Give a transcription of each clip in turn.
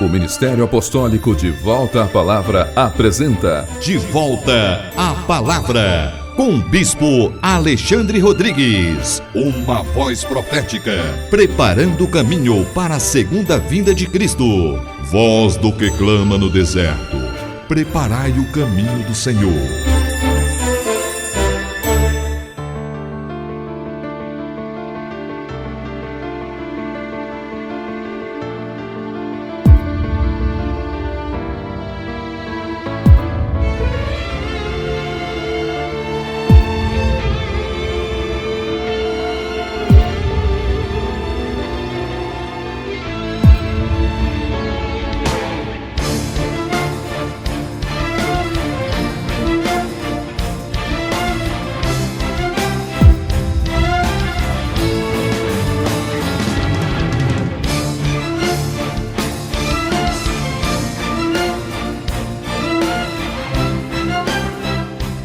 Ministério Apostólico De Volta à Palavra apresenta De Volta à Palavra, com Bispo Alexandre Rodrigues. Uma voz profética, preparando o caminho para a segunda vinda de Cristo. Voz do que clama no deserto, preparai o caminho do Senhor.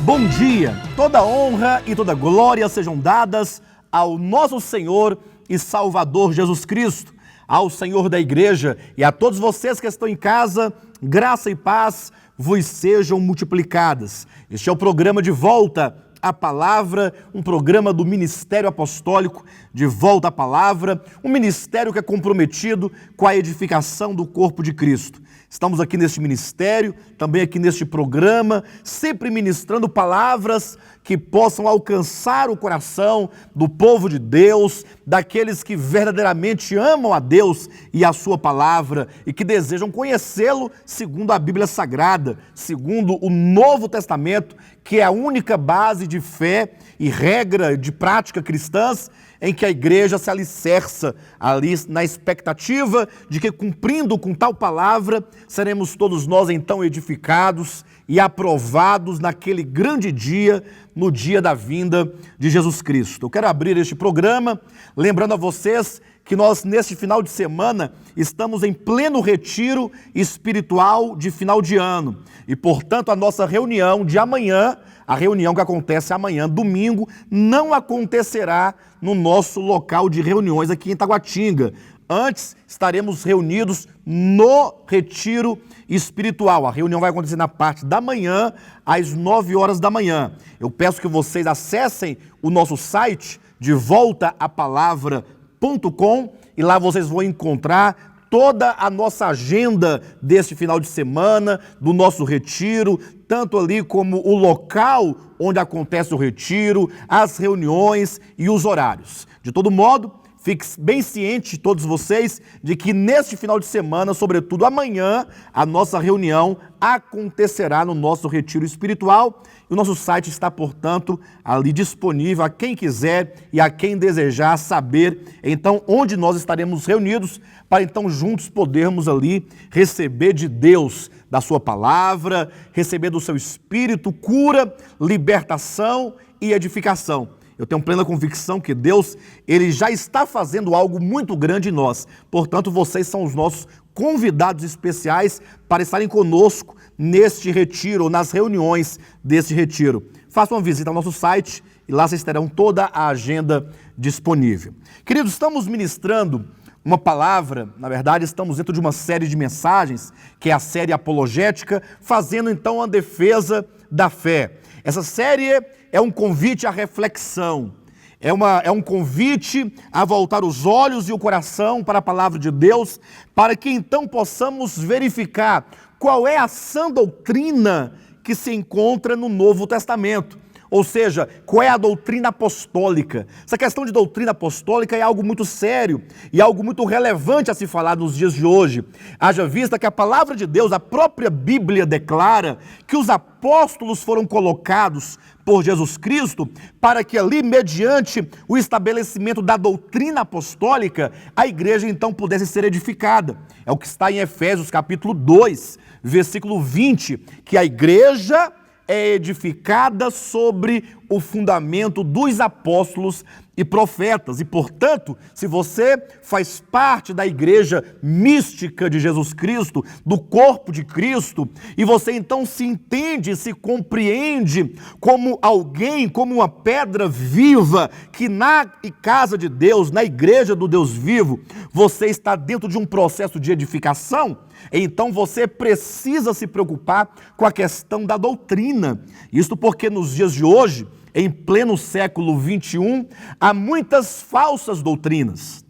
Bom dia, toda honra e toda glória sejam dadas ao nosso Senhor e Salvador Jesus Cristo, ao Senhor da Igreja e a todos vocês que estão em casa, graça e paz vos sejam multiplicadas. Este é o programa De Volta à Palavra, um programa do Ministério Apostólico De Volta à Palavra, um ministério que é comprometido com a edificação do corpo de Cristo. Estamos aqui neste ministério, também aqui neste programa, sempre ministrando palavras que possam alcançar o coração do povo de Deus, daqueles que verdadeiramente amam a Deus e a sua palavra e que desejam conhecê-lo segundo a Bíblia Sagrada, segundo o Novo Testamento, que é a única base de fé e regra de prática cristãs, em que a igreja se alicerça ali na expectativa de que, cumprindo com tal palavra, seremos todos nós então edificados e aprovados naquele grande dia, no dia da vinda de Jesus Cristo. Eu quero abrir este programa lembrando a vocês que nós, neste final de semana, estamos em pleno retiro espiritual de final de ano. E, portanto, a nossa reunião de amanhã, a reunião que acontece amanhã, domingo, não acontecerá no nosso local de reuniões aqui em Taguatinga. Antes, estaremos reunidos no retiro espiritual. A reunião vai acontecer na parte da manhã, às 9 horas da manhã. Eu peço que vocês acessem o nosso site, devoltaapalavra.com, e lá vocês vão encontrar toda a nossa agenda deste final de semana, do nosso retiro, tanto ali como o local onde acontece o retiro, as reuniões e os horários. De todo modo, fique bem ciente, todos vocês, de que neste final de semana, sobretudo amanhã, a nossa reunião acontecerá no nosso retiro espiritual. E o nosso site está, portanto, ali disponível a quem quiser e a quem desejar saber, então, onde nós estaremos reunidos, para então juntos podermos ali receber de Deus, da sua palavra, receber do seu Espírito cura, libertação e edificação. Eu tenho plena convicção que Deus, Ele já está fazendo algo muito grande em nós. Portanto, vocês são os nossos convidados especiais para estarem conosco neste retiro, ou nas reuniões deste retiro. Façam uma visita ao nosso site e lá vocês terão toda a agenda disponível. Queridos, estamos ministrando uma palavra, na verdade estamos dentro de uma série de mensagens, que é a série apologética, fazendo então a defesa da fé. Essa série é um convite à reflexão, é um convite a voltar os olhos e o coração para a palavra de Deus, para que então possamos verificar qual é a sã doutrina que se encontra no Novo Testamento. Ou seja, qual é a doutrina apostólica? Essa questão de doutrina apostólica é algo muito sério e algo muito relevante a se falar nos dias de hoje. Haja vista que a palavra de Deus, a própria Bíblia declara que os apóstolos foram colocados por Jesus Cristo para que ali, mediante o estabelecimento da doutrina apostólica, a igreja então pudesse ser edificada. É o que está em Efésios capítulo 2, versículo 20, que a igreja é edificada sobre o fundamento dos apóstolos e profetas. E, portanto, se você faz parte da igreja mística de Jesus Cristo, do corpo de Cristo, e você então se entende, se compreende como alguém, como uma pedra viva, que na casa de Deus, na igreja do Deus vivo, você está dentro de um processo de edificação, então você precisa se preocupar com a questão da doutrina. Isto porque nos dias de hoje, em pleno século XXI, há muitas falsas doutrinas.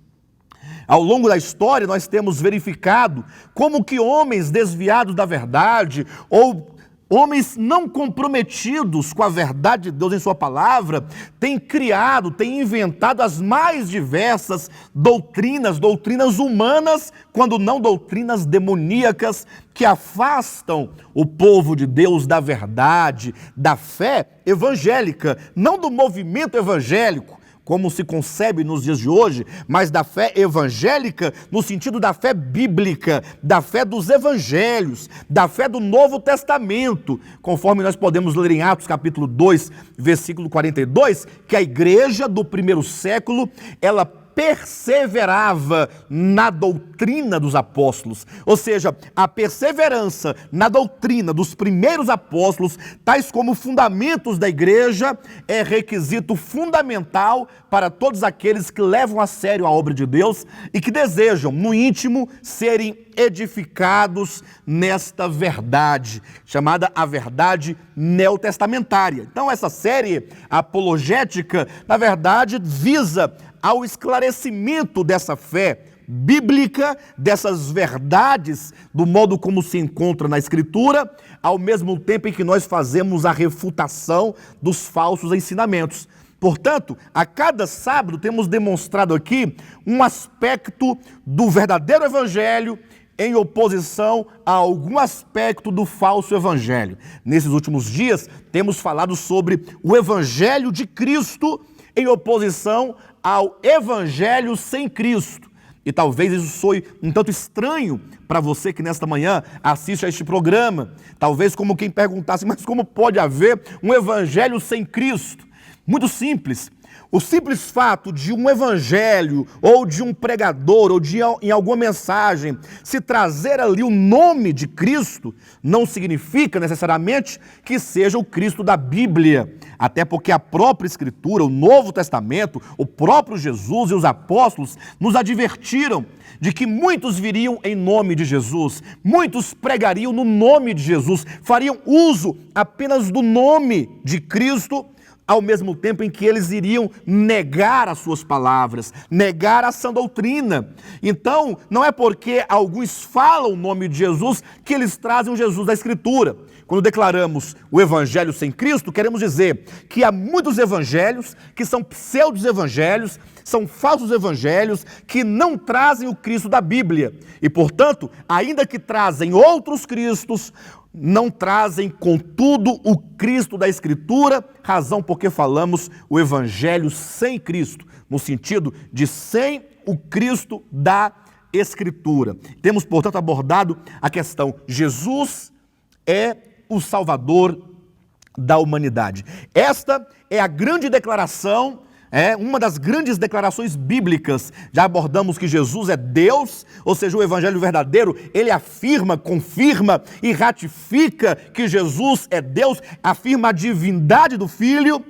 Ao longo da história, nós temos verificado como que homens desviados da verdade ou homens não comprometidos com a verdade de Deus em sua palavra têm criado, têm inventado as mais diversas doutrinas humanas, quando não doutrinas demoníacas, que afastam o povo de Deus da verdade, da fé evangélica, não do movimento evangélico, como se concebe nos dias de hoje, mas da fé evangélica no sentido da fé bíblica, da fé dos evangelhos, da fé do Novo Testamento, conforme nós podemos ler em Atos capítulo 2, versículo 42, que a igreja do primeiro século, ela perseverava na doutrina dos apóstolos, ou seja, a perseverança na doutrina dos primeiros apóstolos, tais como fundamentos da igreja, é requisito fundamental para todos aqueles que levam a sério a obra de Deus e que desejam, no íntimo, serem edificados nesta verdade, chamada a verdade neotestamentária. Então, essa série apologética, na verdade, visa ao esclarecimento dessa fé bíblica, dessas verdades, do modo como se encontra na Escritura, ao mesmo tempo em que nós fazemos a refutação dos falsos ensinamentos. Portanto, a cada sábado temos demonstrado aqui um aspecto do verdadeiro evangelho em oposição a algum aspecto do falso evangelho. Nesses últimos dias, temos falado sobre o evangelho de Cristo em oposição ao evangelho sem Cristo. E talvez isso soe um tanto estranho para você que nesta manhã assiste a este programa. Talvez como quem perguntasse, mas como pode haver um evangelho sem Cristo? Muito simples. O simples fato de um evangelho, ou de um pregador, ou de em alguma mensagem, se trazer ali o nome de Cristo, não significa necessariamente que seja o Cristo da Bíblia. Até porque a própria Escritura, o Novo Testamento, o próprio Jesus e os apóstolos nos advertiram de que muitos viriam em nome de Jesus, muitos pregariam no nome de Jesus, fariam uso apenas do nome de Cristo, ao mesmo tempo em que eles iriam negar as suas palavras, negar a sã doutrina. Então, não é porque alguns falam o nome de Jesus que eles trazem o Jesus da Escritura. Quando declaramos o evangelho sem Cristo, queremos dizer que há muitos evangelhos que são pseudo-evangelhos, são falsos evangelhos que não trazem o Cristo da Bíblia. E, portanto, ainda que trazem outros Cristos, não trazem, contudo, o Cristo da Escritura, razão porque falamos o evangelho sem Cristo, no sentido de sem o Cristo da Escritura. Temos, portanto, abordado a questão: Jesus é o Salvador da humanidade. Esta é a grande declaração, uma das grandes declarações bíblicas. Já abordamos que Jesus é Deus, ou seja, o evangelho verdadeiro, ele afirma, confirma e ratifica que Jesus é Deus, afirma a divindade do Filho,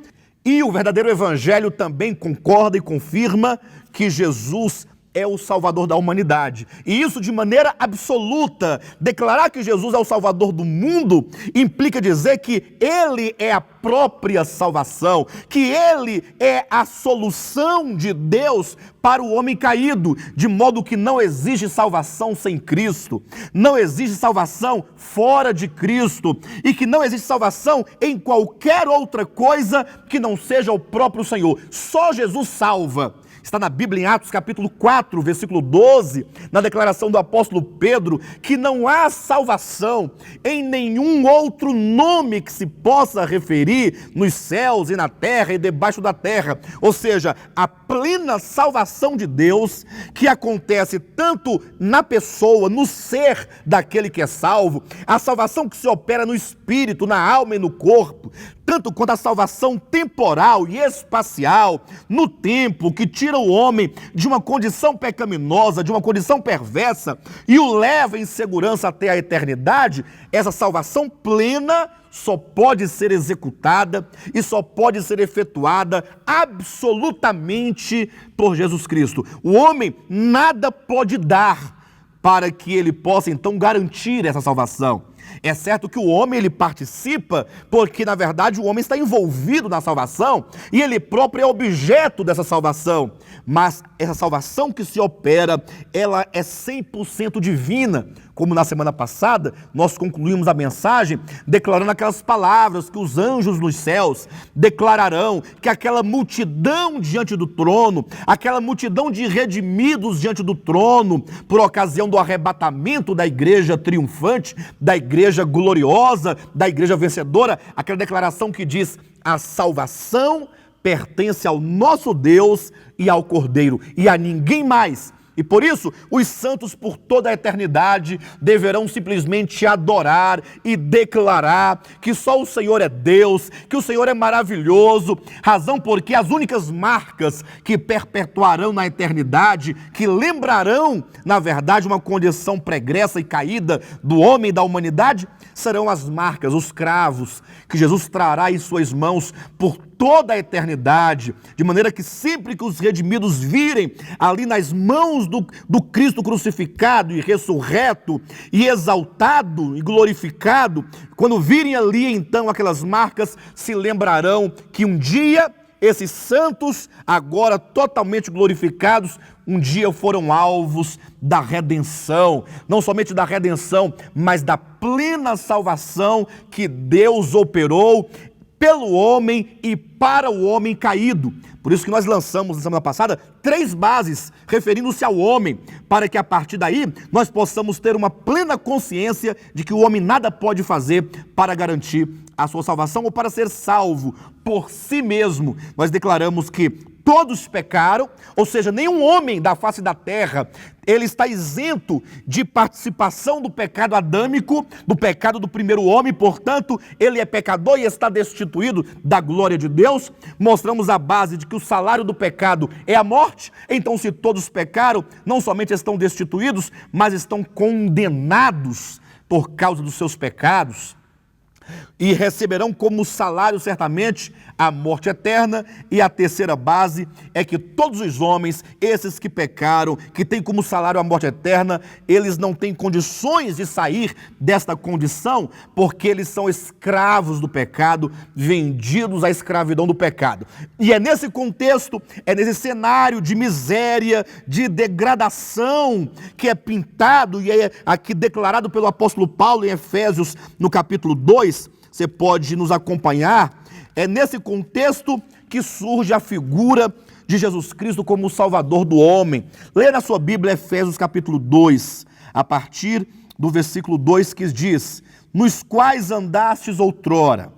e o verdadeiro evangelho também concorda e confirma que Jesus é o Salvador da humanidade. E isso de maneira absoluta. Declarar que Jesus é o Salvador do mundo implica dizer que Ele é a própria salvação, que Ele é a solução de Deus para o homem caído, de modo que não existe salvação sem Cristo, não existe salvação fora de Cristo, e que não existe salvação em qualquer outra coisa que não seja o próprio Senhor. Só Jesus salva. Está na Bíblia em Atos capítulo 4, versículo 12, na declaração do apóstolo Pedro, que não há salvação em nenhum outro nome que se possa referir nos céus e na terra e debaixo da terra. Ou seja, a plena salvação de Deus, que acontece tanto na pessoa, no ser daquele que é salvo, a salvação que se opera no espírito, na alma e no corpo, tanto quanto a salvação temporal e espacial, no tempo, que tira o homem de uma condição pecaminosa, de uma condição perversa, e o leva em segurança até a eternidade. Essa salvação plena só pode ser executada e só pode ser efetuada absolutamente por Jesus Cristo. O homem nada pode dar para que ele possa então garantir essa salvação. É certo que o homem ele participa porque na verdade o homem está envolvido na salvação e ele próprio é objeto dessa salvação, mas essa salvação que se opera, ela é 100% divina. Como na semana passada, nós concluímos a mensagem declarando aquelas palavras que os anjos nos céus declararão, que aquela multidão diante do trono, aquela multidão de redimidos diante do trono, por ocasião do arrebatamento da igreja triunfante, da igreja gloriosa, da igreja vencedora, aquela declaração que diz: a salvação pertence ao nosso Deus e ao Cordeiro, e a ninguém mais. E por isso, os santos por toda a eternidade deverão simplesmente adorar e declarar que só o Senhor é Deus, que o Senhor é maravilhoso, razão porque as únicas marcas que perpetuarão na eternidade, que lembrarão, na verdade, uma condição pregressa e caída do homem e da humanidade, serão as marcas, os cravos, que Jesus trará em suas mãos por toda a eternidade, de maneira que sempre que os redimidos virem ali nas mãos do Cristo crucificado e ressurreto e exaltado e glorificado, quando virem ali então aquelas marcas, se lembrarão que um dia esses santos, agora totalmente glorificados, um dia foram alvos da redenção, não somente da redenção, mas da plena salvação que Deus operou pelo homem e para o homem caído. Por isso que nós lançamos na semana passada 3 bases referindo-se ao homem, para que a partir daí nós possamos ter uma plena consciência de que o homem nada pode fazer para garantir a sua salvação ou para ser salvo por si mesmo. Nós declaramos que todos pecaram, ou seja, nenhum homem da face da terra, ele está isento de participação do pecado adâmico, do pecado do primeiro homem, portanto, ele é pecador e está destituído da glória de Deus. Mostramos a base de que o salário do pecado é a morte, então se todos pecaram, não somente estão destituídos, mas estão condenados por causa dos seus pecados. E receberão como salário certamente a morte eterna. E a terceira base é que todos os homens, esses que pecaram, que têm como salário a morte eterna, eles não têm condições de sair desta condição, porque eles são escravos do pecado, vendidos à escravidão do pecado. E é nesse contexto, é nesse cenário de miséria, de degradação, que é pintado e é aqui declarado pelo apóstolo Paulo em Efésios, no capítulo 2, você pode nos acompanhar. É nesse contexto que surge a figura de Jesus Cristo como o Salvador do homem. Leia na sua Bíblia Efésios capítulo 2, a partir do versículo 2, que diz: nos quais andastes outrora.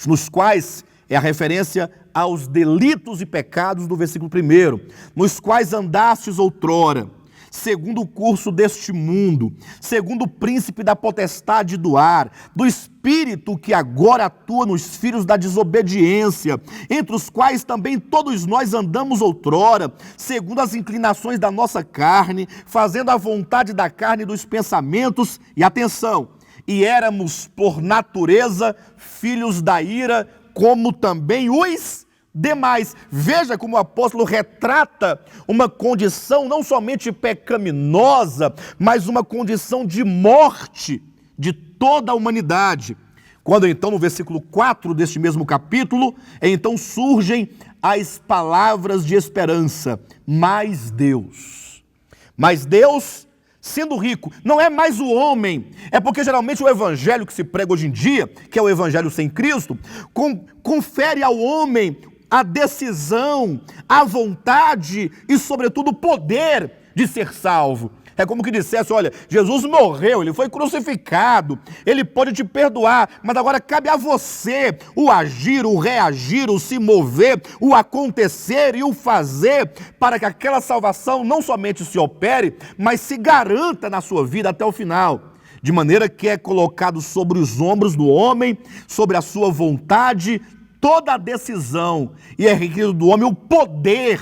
Nos quais é a referência aos delitos e pecados do versículo 1. Nos quais andastes outrora, segundo o curso deste mundo, segundo o príncipe da potestade do ar, do espírito que agora atua nos filhos da desobediência, entre os quais também todos nós andamos outrora, segundo as inclinações da nossa carne, fazendo a vontade da carne e dos pensamentos, e atenção, e éramos por natureza filhos da ira, como também os demais. Veja como o apóstolo retrata uma condição não somente pecaminosa, mas uma condição de morte de toda a humanidade. Quando então no versículo 4 deste mesmo capítulo, então surgem as palavras de esperança. Mas Deus, sendo rico, não é mais o homem, é porque geralmente o evangelho que se prega hoje em dia, que é o evangelho sem Cristo, confere ao homem a decisão, a vontade e, sobretudo, o poder de ser salvo. É como que dissesse: olha, Jesus morreu, ele foi crucificado, ele pode te perdoar, mas agora cabe a você o agir, o reagir, o se mover, o acontecer e o fazer, para que aquela salvação não somente se opere, mas se garanta na sua vida até o final. De maneira que é colocado sobre os ombros do homem, sobre a sua vontade, toda a decisão, e é requerido do homem o poder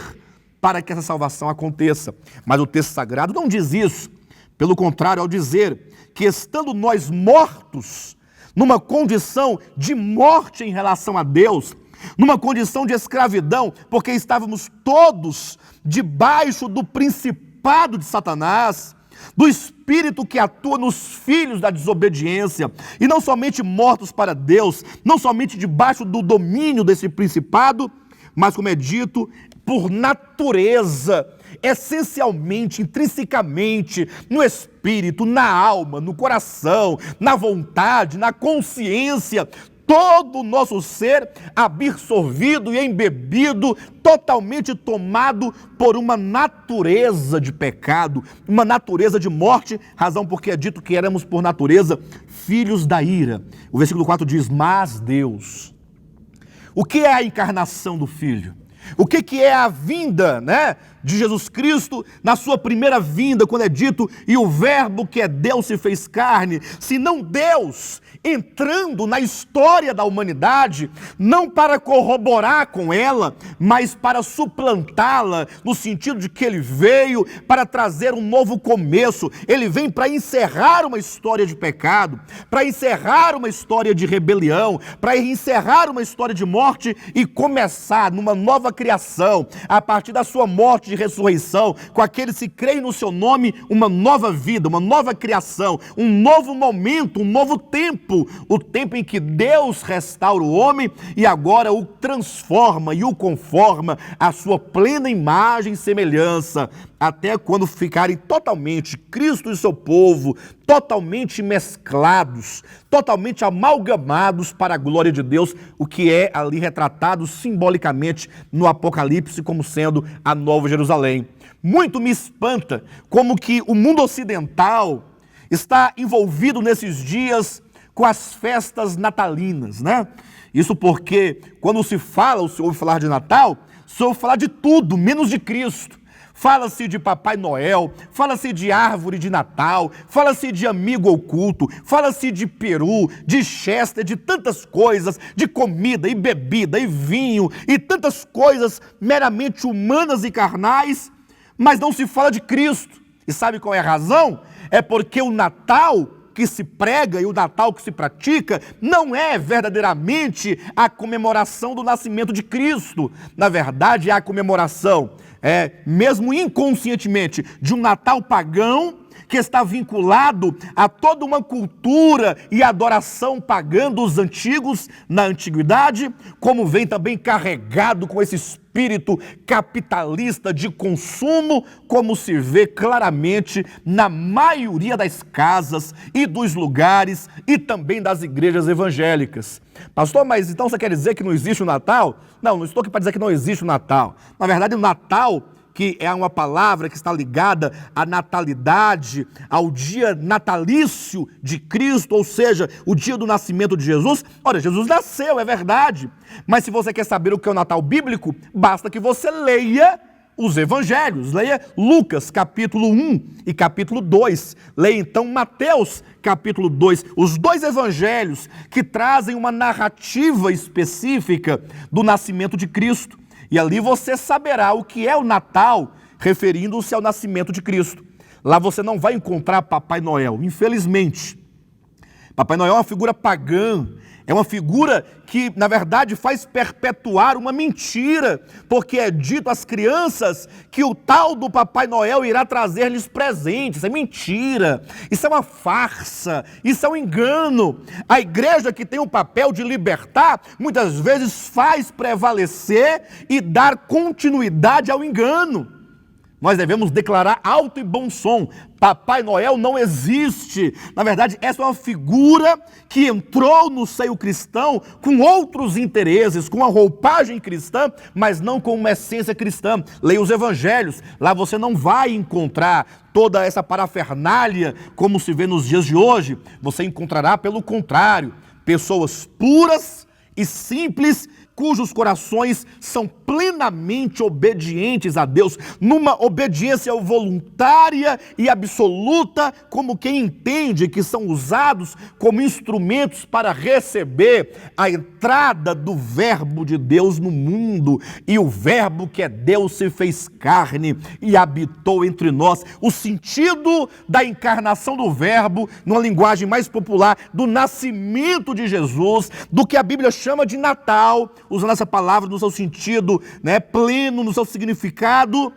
para que essa salvação aconteça. Mas o texto sagrado não diz isso. Pelo contrário, ao dizer que estando nós mortos, numa condição de morte em relação a Deus, numa condição de escravidão, porque estávamos todos debaixo do principado de Satanás, do Espírito que atua nos filhos da desobediência, e não somente mortos para Deus, não somente debaixo do domínio desse principado, mas, como é dito, por natureza, essencialmente, intrinsecamente, no espírito, na alma, no coração, na vontade, na consciência, todo o nosso ser absorvido e embebido, totalmente tomado por uma natureza de pecado, uma natureza de morte, razão porque é dito que éramos por natureza filhos da ira. O versículo 4 diz, mas Deus. O que é a encarnação do Filho? O que é a vinda, de Jesus Cristo na sua primeira vinda, quando é dito, e o verbo que é Deus se fez carne, se não Deus entrando na história da humanidade, não para corroborar com ela, mas para suplantá-la, no sentido de que ele veio para trazer um novo começo, ele vem para encerrar uma história de pecado, para encerrar uma história de rebelião, para encerrar uma história de morte e começar numa nova criação, a partir da sua morte e ressurreição, com aqueles que creem no seu nome, uma nova vida, uma nova criação, um novo momento, um novo tempo, o tempo em que Deus restaura o homem e agora o transforma e o conforma à sua plena imagem e semelhança, até quando ficarem totalmente Cristo e seu povo, totalmente mesclados, totalmente amalgamados para a glória de Deus, o que é ali retratado simbolicamente no Apocalipse como sendo a Nova Jerusalém. Muito me espanta como que o mundo ocidental está envolvido nesses dias com as festas natalinas, Isso porque quando se ouve falar de Natal, se ouve falar de tudo, menos de Cristo. Fala-se de Papai Noel, fala-se de árvore de Natal, fala-se de amigo oculto, fala-se de peru, de chester, de tantas coisas, de comida e bebida e vinho e tantas coisas meramente humanas e carnais, mas não se fala de Cristo. E sabe qual é a razão? É porque o Natal que se prega e o Natal que se pratica não é verdadeiramente a comemoração do nascimento de Cristo. Na verdade, é a comemoração, mesmo inconscientemente, de um Natal pagão que está vinculado a toda uma cultura e adoração pagã dos antigos na antiguidade, como vem também carregado com esse espírito capitalista de consumo, como se vê claramente na maioria das casas e dos lugares e também das igrejas evangélicas. Pastor, mas então você quer dizer que não existe o Natal? Não estou aqui para dizer que não existe o Natal. Na verdade, o Natal, que é uma palavra que está ligada à natalidade, ao dia natalício de Cristo, ou seja, o dia do nascimento de Jesus. Olha, Jesus nasceu, é verdade, mas se você quer saber o que é o Natal bíblico, basta que você leia os evangelhos, leia Lucas capítulo 1 e capítulo 2, leia então Mateus capítulo 2, os dois evangelhos que trazem uma narrativa específica do nascimento de Cristo. E ali você saberá o que é o Natal, referindo-se ao nascimento de Cristo. Lá você não vai encontrar Papai Noel, infelizmente. Papai Noel é uma figura pagã, é uma figura que, na verdade, faz perpetuar uma mentira, porque é dito às crianças que o tal do Papai Noel irá trazer-lhes presentes. É mentira, isso é uma farsa, isso é um engano. A igreja, que tem o papel de libertar, muitas vezes faz prevalecer e dar continuidade ao engano. Nós devemos declarar alto e bom som: Papai Noel não existe. Na verdade, essa é uma figura que entrou no seio cristão com outros interesses, com a roupagem cristã, mas não com uma essência cristã. Leia os evangelhos, lá você não vai encontrar toda essa parafernália como se vê nos dias de hoje. Você encontrará, pelo contrário, pessoas puras e simples, cujos corações são plenamente obedientes a Deus, numa obediência voluntária e absoluta, como quem entende que são usados como instrumentos para receber a entrada do verbo de Deus no mundo. E o verbo que é Deus se fez carne e habitou entre nós. O sentido da encarnação do verbo, numa linguagem mais popular, do nascimento de Jesus, do que a Bíblia chama de Natal, usando essa palavra no seu sentido pleno, no seu significado,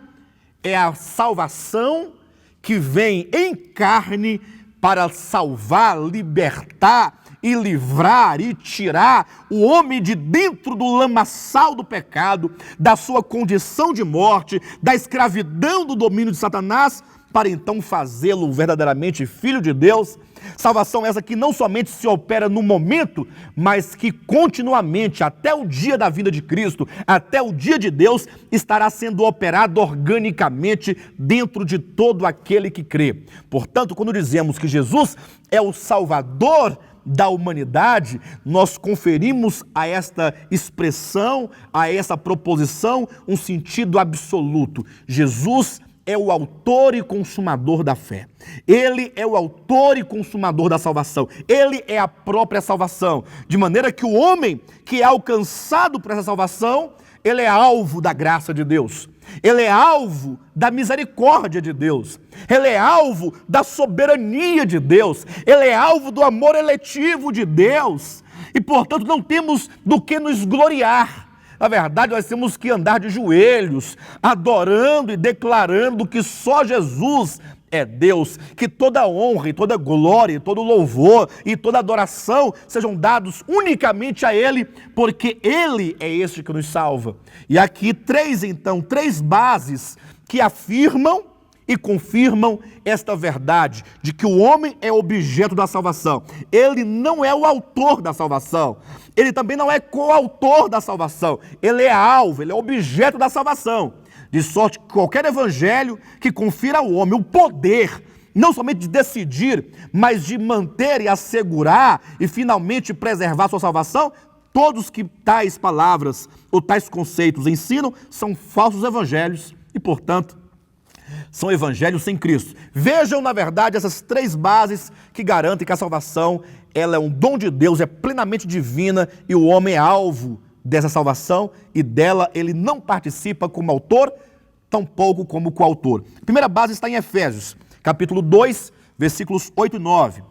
é a salvação que vem em carne para salvar, libertar e livrar e tirar o homem de dentro do lamaçal do pecado, da sua condição de morte, da escravidão do domínio de Satanás, para então fazê-lo verdadeiramente filho de Deus. Salvação essa que não somente se opera no momento, mas que continuamente, até o dia da vinda de Cristo, até o dia de Deus, estará sendo operada organicamente dentro de todo aquele que crê. Portanto, quando dizemos que Jesus é o Salvador da humanidade, nós conferimos a esta expressão, a essa proposição, um sentido absoluto. Jesus é o autor e consumador da fé. Ele é o autor e consumador da salvação. Ele é a própria salvação. De maneira que o homem que é alcançado por essa salvação, ele é alvo da graça de Deus. Ele é alvo da misericórdia de Deus. Ele é alvo da soberania de Deus. Ele é alvo do amor eletivo de Deus. E, portanto, não temos do que nos gloriar. Na verdade, nós temos que andar de joelhos, adorando e declarando que só Jesus é Deus, que toda honra e toda glória, e todo louvor e toda adoração sejam dados unicamente a Ele, porque Ele é este que nos salva. E aqui três bases que afirmam e confirmam esta verdade, de que o homem é objeto da salvação. Ele não é o autor da salvação. Ele também não é coautor da salvação. Ele é alvo, ele é objeto da salvação. De sorte que qualquer evangelho que confira ao homem o poder, não somente de decidir, mas de manter e assegurar e finalmente preservar sua salvação, todos que tais palavras ou tais conceitos ensinam são falsos evangelhos e, portanto, são evangelhos sem Cristo. Vejam, na verdade, essas três bases que garantem que a salvação ela é um dom de Deus, é plenamente divina e o homem é alvo dessa salvação e dela ele não participa como autor, tampouco como coautor. A primeira base está em Efésios, capítulo 2, versículos 8 e 9.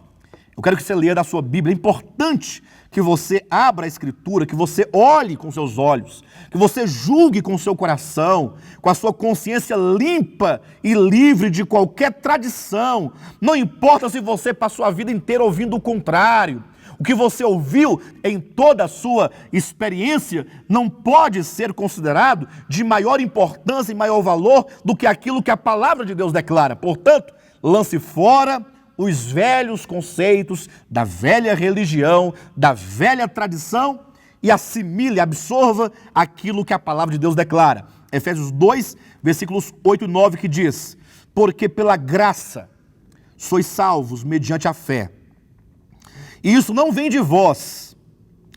Eu quero que você leia da sua Bíblia. É importante que você abra a Escritura, que você olhe com seus olhos, que você julgue com seu coração, com a sua consciência limpa e livre de qualquer tradição. Não importa se você passou a vida inteira ouvindo o contrário. O que você ouviu em toda a sua experiência não pode ser considerado de maior importância e maior valor do que aquilo que a palavra de Deus declara. Portanto, lance fora os velhos conceitos da velha religião, da velha tradição e assimile, absorva aquilo que a palavra de Deus declara. Efésios 2, versículos 8 e 9, que diz: porque pela graça sois salvos mediante a fé. E isso não vem de vós,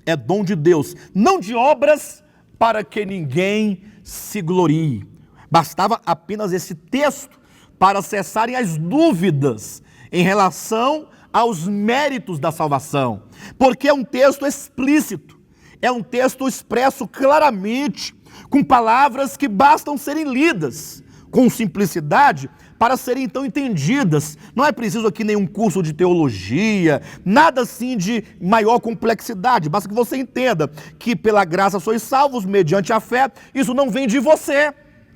é dom de Deus, não de obras para que ninguém se glorie. Bastava apenas esse texto para cessarem as dúvidas em relação aos méritos da salvação, porque é um texto explícito, é um texto expresso claramente, com palavras que bastam serem lidas com simplicidade para serem então entendidas. Não é preciso aqui nenhum curso de teologia, nada assim de maior complexidade, basta que você entenda que pela graça sois salvos mediante a fé. Isso não vem de você,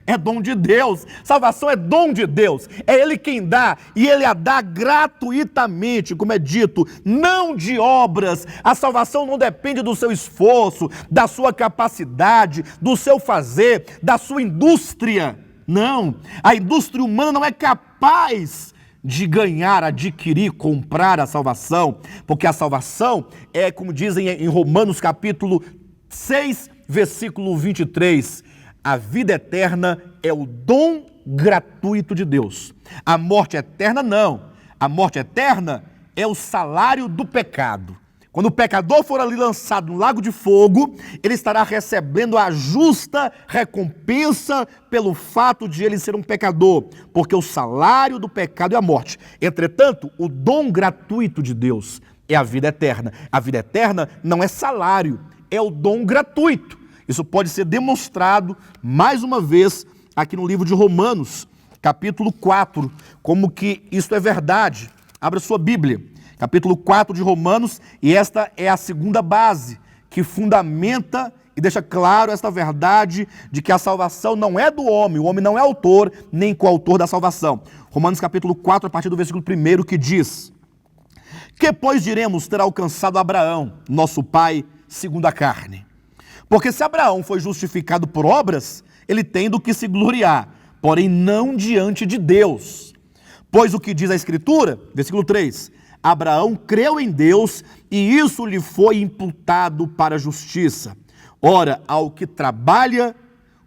é dom de Deus. Salvação é dom de Deus, é Ele quem dá, e Ele a dá gratuitamente, como é dito, não de obras. A salvação não depende do seu esforço, da sua capacidade, do seu fazer, da sua indústria. Não, a indústria humana não é capaz de ganhar, adquirir, comprar a salvação, porque a salvação é, como dizem em Romanos capítulo 6, versículo 23, a vida eterna é o dom gratuito de Deus. A morte eterna não. A morte eterna é o salário do pecado. Quando o pecador for ali lançado no lago de fogo, ele estará recebendo a justa recompensa pelo fato de ele ser um pecador, porque o salário do pecado é a morte. Entretanto, o dom gratuito de Deus é a vida eterna. A vida eterna não é salário, é o dom gratuito. Isso pode ser demonstrado, mais uma vez, aqui no livro de Romanos, capítulo 4, como que isso é verdade. Abra sua Bíblia, capítulo 4 de Romanos, e esta é a segunda base que fundamenta e deixa claro esta verdade de que a salvação não é do homem, o homem não é autor nem coautor da salvação. Romanos capítulo 4, a partir do versículo 1, que diz: que, pois, diremos ter alcançado Abraão, nosso pai, segundo a carne? Porque se Abraão foi justificado por obras, ele tem do que se gloriar, porém não diante de Deus. Pois o que diz a Escritura, versículo 3, Abraão creu em Deus e isso lhe foi imputado para a justiça. Ora, ao que trabalha,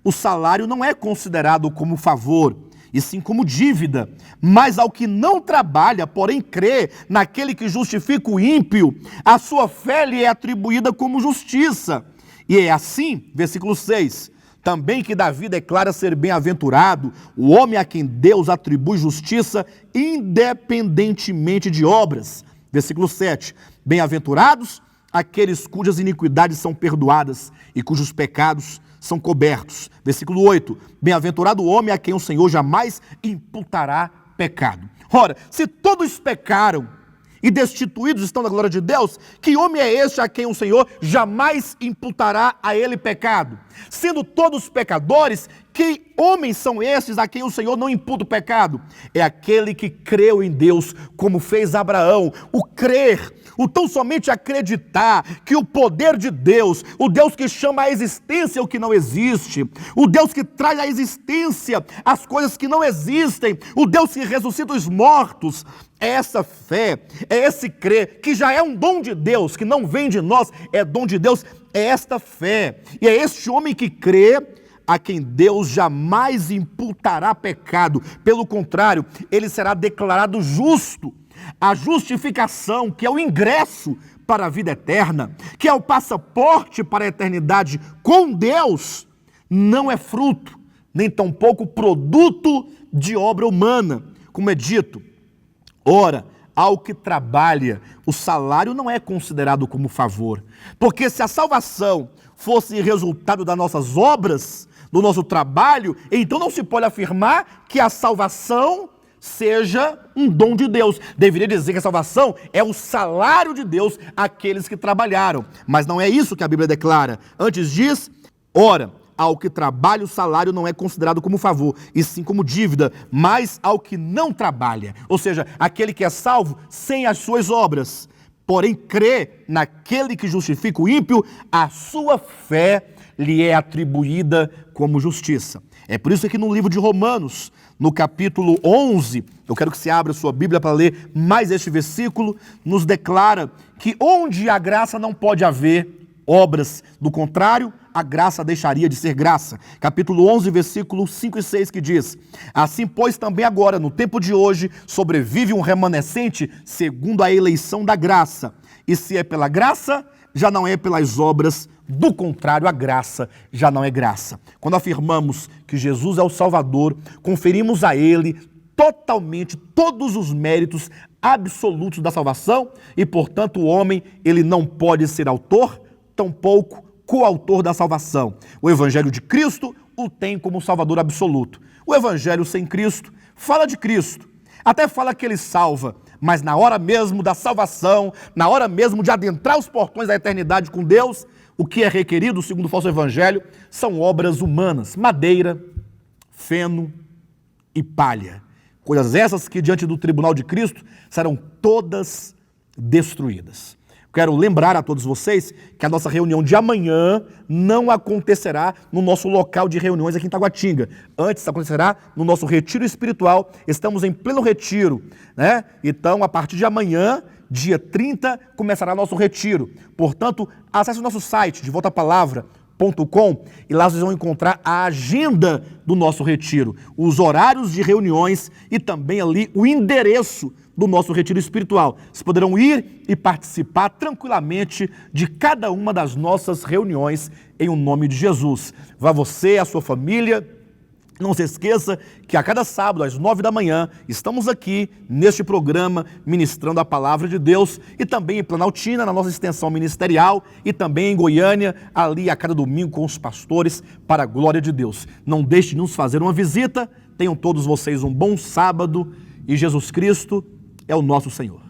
o salário não é considerado como favor, e sim como dívida. Mas ao que não trabalha, porém crê naquele que justifica o ímpio, a sua fé lhe é atribuída como justiça. E é assim, versículo 6, também que Davi declara ser bem-aventurado o homem a quem Deus atribui justiça independentemente de obras. Versículo 7, bem-aventurados aqueles cujas iniquidades são perdoadas e cujos pecados são cobertos. Versículo 8, bem-aventurado o homem a quem o Senhor jamais imputará pecado. Ora, se todos pecaram e destituídos estão da glória de Deus, que homem é este a quem o Senhor jamais imputará a ele pecado? Sendo todos pecadores, que homens são esses a quem o Senhor não imputa o pecado? É aquele que creu em Deus, como fez Abraão. O crer, o tão somente acreditar que o poder de Deus, o Deus que chama à existência o que não existe, o Deus que traz à existência as coisas que não existem, o Deus que ressuscita os mortos, é essa fé, é esse crer, que já é um dom de Deus, que não vem de nós, é dom de Deus, é esta fé. E é este homem que crê a quem Deus jamais imputará pecado. Pelo contrário, ele será declarado justo. A justificação, que é o ingresso para a vida eterna, que é o passaporte para a eternidade com Deus, não é fruto, nem tampouco produto de obra humana. Como é dito, ora, ao que trabalha, o salário não é considerado como favor. Porque se a salvação fosse resultado das nossas obras, do nosso trabalho, então não se pode afirmar que a salvação seja um dom de Deus. Deveria dizer que a salvação é o salário de Deus àqueles que trabalharam. Mas não é isso que a Bíblia declara. Antes diz, ora, ao que trabalha o salário não é considerado como favor, e sim como dívida, mas ao que não trabalha, ou seja, aquele que é salvo sem as suas obras, porém crê naquele que justifica o ímpio, a sua fé lhe é atribuída como justiça. É por isso que no livro de Romanos, no capítulo 11, eu quero que você abra sua Bíblia para ler mais este versículo, nos declara que onde a graça não pode haver obras, do contrário, a graça deixaria de ser graça. Capítulo 11, versículos 5 e 6, que diz: assim, pois, também agora, no tempo de hoje, sobrevive um remanescente segundo a eleição da graça. E se é pela graça, já não é pelas obras, do contrário, a graça já não é graça. Quando afirmamos que Jesus é o Salvador, conferimos a Ele totalmente todos os méritos absolutos da salvação e, portanto, o homem, ele não pode ser autor, tampouco coautor da salvação. O Evangelho de Cristo o tem como Salvador absoluto. O Evangelho sem Cristo fala de Cristo, até fala que Ele salva, mas na hora mesmo da salvação, na hora mesmo de adentrar os portões da eternidade com Deus, o que é requerido, segundo o falso Evangelho, são obras humanas, madeira, feno e palha. Coisas essas que diante do tribunal de Cristo serão todas destruídas. Quero lembrar a todos vocês que a nossa reunião de amanhã não acontecerá no nosso local de reuniões aqui em Taguatinga. Antes acontecerá no nosso retiro espiritual. Estamos em pleno retiro, né? Então, a partir de amanhã, dia 30, começará nosso retiro. Portanto, acesse o nosso site, devoltapalavra.com, e lá vocês vão encontrar a agenda do nosso retiro, os horários de reuniões e também ali o endereço do nosso retiro espiritual. Vocês poderão ir e participar tranquilamente de cada uma das nossas reuniões em o nome de Jesus. Vá você, a sua família. Não se esqueça que a cada sábado, às 9 da manhã, estamos aqui neste programa ministrando a palavra de Deus e também em Planaltina, na nossa extensão ministerial e também em Goiânia, ali a cada domingo com os pastores para a glória de Deus. Não deixe de nos fazer uma visita. Tenham todos vocês um bom sábado e Jesus Cristo é o nosso Senhor.